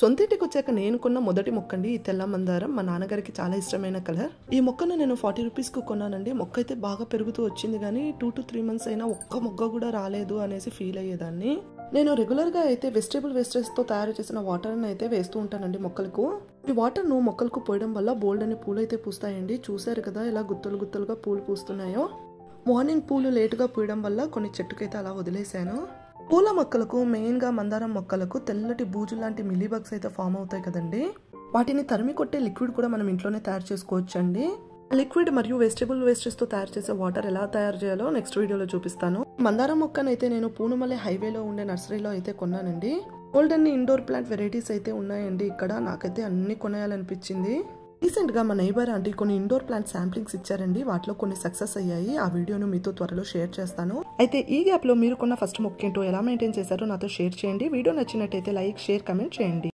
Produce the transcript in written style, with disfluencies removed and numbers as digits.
సొంతింటికి వచ్చాక నేను కొన్న మొదటి మొక్కండి ఈ తెల్ల మందారం. మా నాన్నగారికి చాలా ఇష్టమైన కలర్. ఈ మొక్కను నేను 40 రూపీస్కు కొన్నానండి. మొక్క అయితే బాగా పెరుగుతూ వచ్చింది కానీ 2 to 3 months అయినా ఒక్క మొగ్గ కూడా రాలేదు అనేసి ఫీల్ అయ్యేదాన్ని. నేను రెగ్యులర్గా అయితే వెజిటేబుల్ వేస్టేజ్తో తయారు చేసిన వాటర్ని అయితే వేస్తూ ఉంటానండి మొక్కలకు. ఈ వాటర్ను మొక్కలకు పోయడం వల్ల బోల్డ్ అనే పూలు అయితే పూస్తాయండి. చూసారు కదా ఎలా గుత్తులు గుత్తులుగా పూలు పూస్తున్నాయో. మార్నింగ్ పూలు లేటుగా పూయడం వల్ల కొన్ని చెట్టుకైతే అలా వదిలేశాను. పూల మొక్కలకు మెయిన్గా మందారం మొక్కలకు తెల్లటి బూజు లాంటి మిలీబగ్స్ అయితే ఫామ్ అవుతాయి కదండి. వాటిని తరిమి కొట్టే లిక్విడ్ కూడా మనం ఇంట్లోనే తయారు చేసుకోవచ్చు అండి. లిక్విడ్ మరియు వెజిటేబుల్ వేస్టేజ్తో తయారు చేసే వాటర్ ఎలా తయారు చేయాలో నెక్స్ట్ వీడియోలో చూపిస్తాను. మందారం మొక్కనైతే నేను పూనుమలై హైవేలో ఉండే నర్సరీలో అయితే కొన్నానండి. ఓల్డ్ అన్ని ఇండోర్ ప్లాంట్ వెరైటీస్ అయితే ఉన్నాయండి ఇక్కడ. నాకైతే అన్ని కొనేయాలనిపించింది. రీసెంట్ గా మా నైబర్ ఆంటీ కొన్ని ఇండోర్ ప్లాంట్ శాంప్లింగ్స్ ఇచ్చారండి. వాటిలో కొన్ని సక్సెస్ అయ్యాయి. ఆ వీడియోను మీతో త్వరలో షేర్ చేస్తాను. అయితే ఈ గ్యాప్ లో మీరు కొన్న ఫస్ట్ మొక్క ఏంటో ఎలా మెయింటైన్ చేశారో నాతో షేర్ చేయండి. వీడియో నచ్చినట్టయితే లైక్, షేర్, కమెంట్ చేయండి.